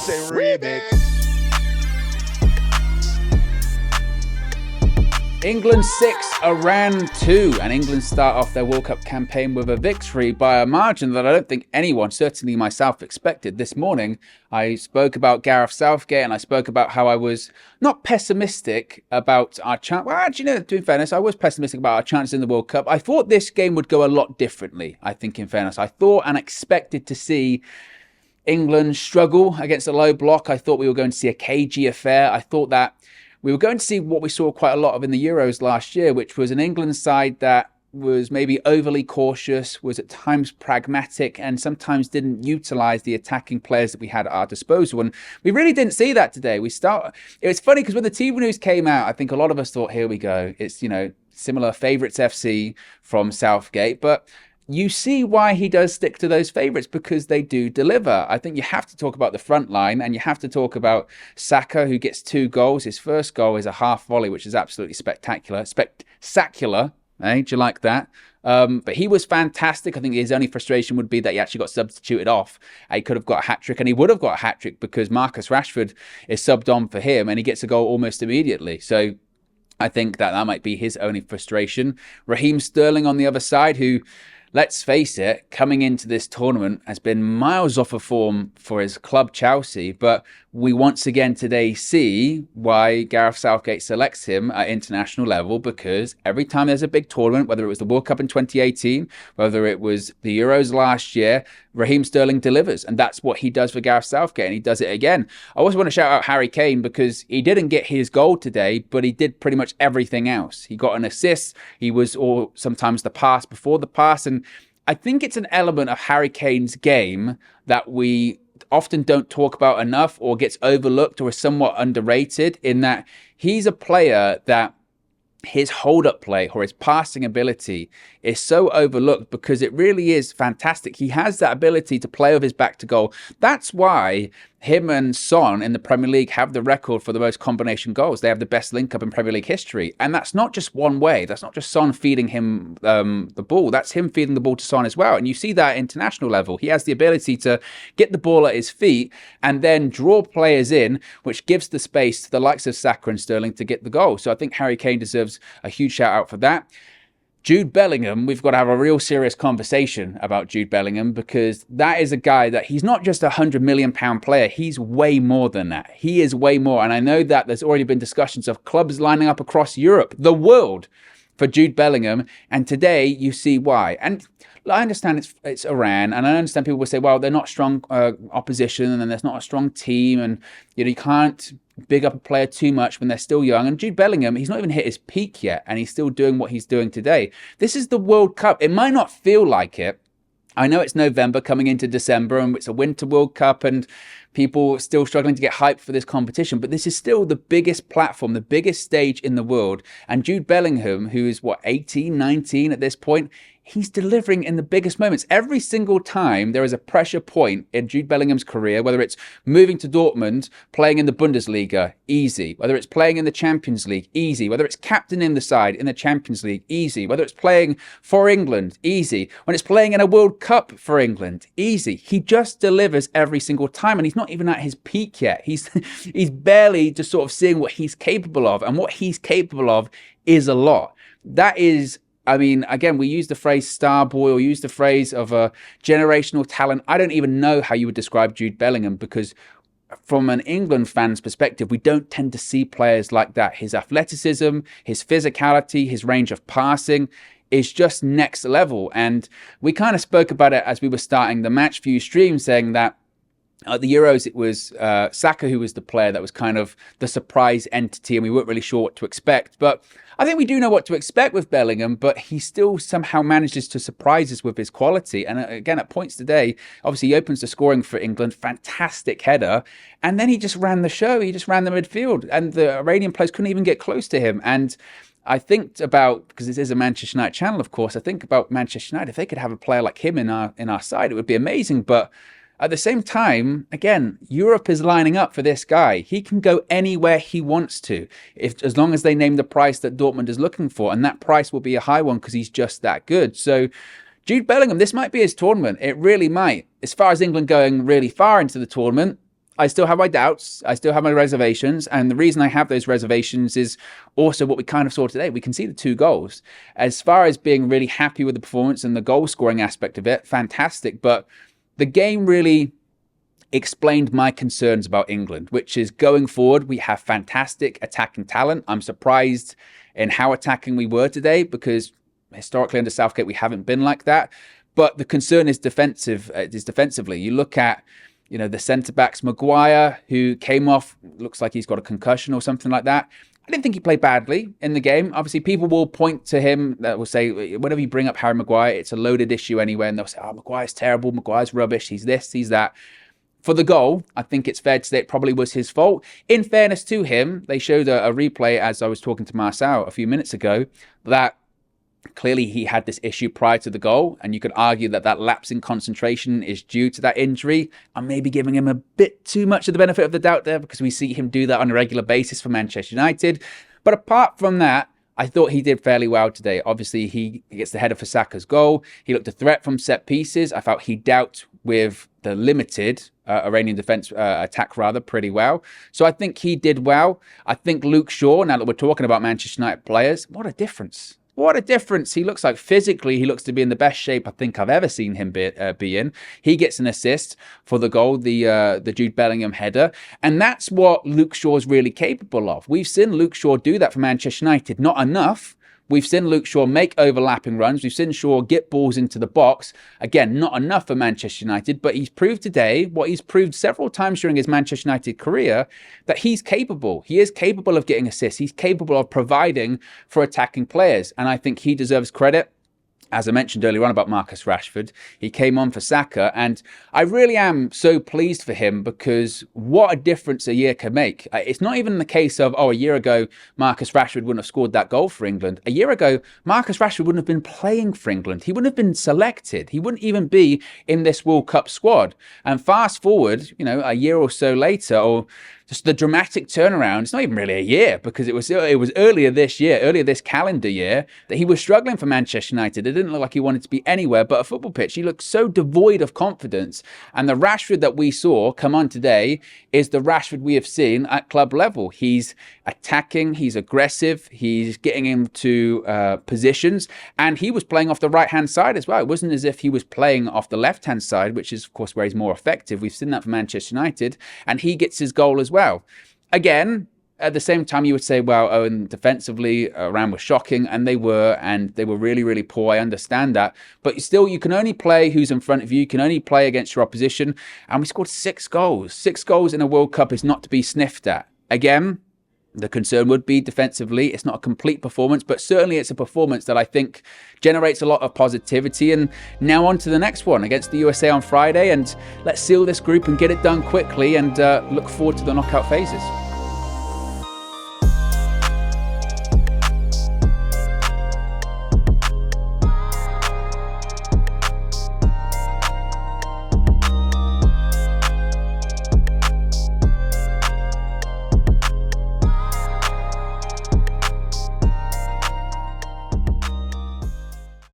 say remix. England 6, Iran 2, and England start off their World Cup campaign with a victory by a margin that I don't think anyone, certainly myself, expected. This morning, I spoke about Gareth Southgate, and I spoke about how I was not pessimistic about our chance. Well, actually, no, in fairness, I was pessimistic about our chances in the World Cup. I thought this game would go a lot differently, I think, in fairness. I thought and expected to see England struggle against a low block. I thought we were going to see a cagey affair. I thought that we were going to see what we saw quite a lot of in the Euros last year, which was an England side that was maybe overly cautious, was at times pragmatic, and sometimes didn't utilise the attacking players that we had at our disposal. And we really didn't see that today. It was funny because when the team news came out, I think a lot of us thought, here we go. It's, similar favourites FC from Southgate. But you see why he does stick to those favourites, because they do deliver. I think you have to talk about the front line, and you have to talk about Saka, who gets 2 goals. His first goal is a half volley, which is absolutely spectacular. Spectacular, eh? Do you like that? But he was fantastic. I think his only frustration would be that he actually got substituted off. He could have got a hat-trick, and he would have got a hat-trick because Marcus Rashford is subbed on for him, and he gets a goal almost immediately. So I think that might be his only frustration. Raheem Sterling on the other side, who, let's face it, coming into this tournament has been miles off of form for his club Chelsea, but we once again today see why Gareth Southgate selects him at international level, because every time there's a big tournament, whether it was the World Cup in 2018, whether it was the Euros last year, Raheem Sterling delivers, and that's what he does for Gareth Southgate, and he does it again. I also want to shout out Harry Kane, because he didn't get his goal today, but he did pretty much everything else. He got an assist, he was sometimes the pass before the pass, and I think it's an element of Harry Kane's game that we often don't talk about enough, or gets overlooked, or is somewhat underrated, in that he's a player that his hold-up play or his passing ability is so overlooked, because it really is fantastic. He has that ability to play with his back to goal. That's why him and Son in the Premier League have the record for the most combination goals. They have the best link-up in Premier League history. And that's not just one way. That's not just Son feeding him the ball. That's him feeding the ball to Son as well. And you see that at international level. He has the ability to get the ball at his feet and then draw players in, which gives the space to the likes of Saka and Sterling to get the goal. So I think Harry Kane deserves a huge shout out for that. Jude Bellingham, we've got to have a real serious conversation about Jude Bellingham, because that is a guy that he's not just a £100 million player. He's way more than that. He is way more. And I know that there's already been discussions of clubs lining up across Europe, the world, for Jude Bellingham. And today you see why. And I understand it's Iran, and I understand people will say, well, they're not strong opposition, and there's not a strong team, and you can't big up a player too much when they're still young. And Jude Bellingham, he's not even hit his peak yet, and he's still doing what he's doing today. This is the World Cup. It might not feel like it. I know it's November coming into December, and it's a Winter World Cup, and people are still struggling to get hyped for this competition. But this is still the biggest platform, the biggest stage in the world. And Jude Bellingham, who is, 18, 19 at this point, he's delivering in the biggest moments. Every single time there is a pressure point in Jude Bellingham's career, whether it's moving to Dortmund, playing in the Bundesliga, easy. Whether it's playing in the Champions League, easy. Whether it's captaining the side in the Champions League, easy. Whether it's playing for England, easy. When it's playing in a World Cup for England, easy. He just delivers every single time, and he's not even at his peak yet. He's barely just sort of seeing what he's capable of, and what he's capable of is a lot. That is, I mean, again, we use the phrase star boy, or use the phrase of a generational talent. I don't even know how you would describe Jude Bellingham, because from an England fan's perspective, we don't tend to see players like that. His athleticism, his physicality, his range of passing is just next level. And we kind of spoke about it as we were starting the match view stream, saying that at the Euros, it was Saka who was the player that was kind of the surprise entity, and we weren't really sure what to expect. But I think we do know what to expect with Bellingham, but he still somehow manages to surprise us with his quality. And again, at points today, obviously he opens the scoring for England, fantastic header, and then he just ran the show. He just ran the midfield, and the Iranian players couldn't even get close to him. And I think about, because this is a Manchester United channel, of course, I think about Manchester United. If they could have a player like him in our side, it would be amazing. But at the same time, again, Europe is lining up for this guy. He can go anywhere he wants to, as long as they name the price that Dortmund is looking for. And that price will be a high one, because he's just that good. So Jude Bellingham, this might be his tournament. It really might. As far as England going really far into the tournament, I still have my doubts. I still have my reservations. And the reason I have those reservations is also what we kind of saw today. We can see the 2 goals. As far as being really happy with the performance and the goal scoring aspect of it, fantastic. But the game really explained my concerns about England, which is going forward, we have fantastic attacking talent. I'm surprised in how attacking we were today because historically under Southgate, we haven't been like that. But the concern is defensively. You look at the centre-backs, Maguire, who came off, looks like he's got a concussion or something like that. I didn't think he played badly in the game. Obviously, people will point to him, that will say, whenever you bring up Harry Maguire, it's a loaded issue anyway, and they'll say, oh, Maguire's terrible, Maguire's rubbish, he's this, he's that. For the goal, I think it's fair to say it probably was his fault. In fairness to him, they showed a replay, as I was talking to Marcel a few minutes ago, that clearly he had this issue prior to the goal, and you could argue that lapse in concentration is due to that injury. I'm maybe giving him a bit too much of the benefit of the doubt there because we see him do that on a regular basis for Manchester United. But apart from that, I thought he did fairly well today. Obviously, he gets the header for Saka's goal. He looked a threat from set pieces. I felt he dealt with the limited Iranian defense attack pretty well. So I think he did well. I think Luke Shaw, now that we're talking about Manchester United players, what a difference. What a difference. He looks like physically, he looks to be in the best shape I think I've ever seen him be in. He gets an assist for the goal, the Jude Bellingham header. And that's what Luke Shaw's really capable of. We've seen Luke Shaw do that for Manchester United. Not enough. We've seen Luke Shaw make overlapping runs. We've seen Shaw get balls into the box. Again, not enough for Manchester United, but he's proved today, what he's proved several times during his Manchester United career, that he's capable. He is capable of getting assists. He's capable of providing for attacking players. And I think he deserves credit. As I mentioned earlier on about Marcus Rashford, he came on for Saka, and I really am so pleased for him because what a difference a year can make. It's not even the case of, a year ago, Marcus Rashford wouldn't have scored that goal for England. A year ago, Marcus Rashford wouldn't have been playing for England. He wouldn't have been selected. He wouldn't even be in this World Cup squad. And fast forward, a year or so later, or just the dramatic turnaround. It's not even really a year because it was earlier this calendar year, that he was struggling for Manchester United. It didn't look like he wanted to be anywhere but a football pitch. He looked so devoid of confidence. And the Rashford that we saw come on today is the Rashford we have seen at club level. He's attacking, he's aggressive, he's getting into positions, and he was playing off the right-hand side as well. It wasn't as if he was playing off the left-hand side, which is, of course, where he's more effective. We've seen that for Manchester United, and he gets his goal as well. Again, at the same time, you would say, well, Owen, defensively, Iran was shocking, and they were really, really poor. I understand that. But still, you can only play who's in front of you. You can only play against your opposition. And we scored 6 goals. 6 goals in a World Cup is not to be sniffed at. Again, the concern would be defensively. It's not a complete performance, but certainly it's a performance that I think generates a lot of positivity. And now on to the next one against the USA on Friday. And let's seal this group and get it done quickly and look forward to the knockout phases.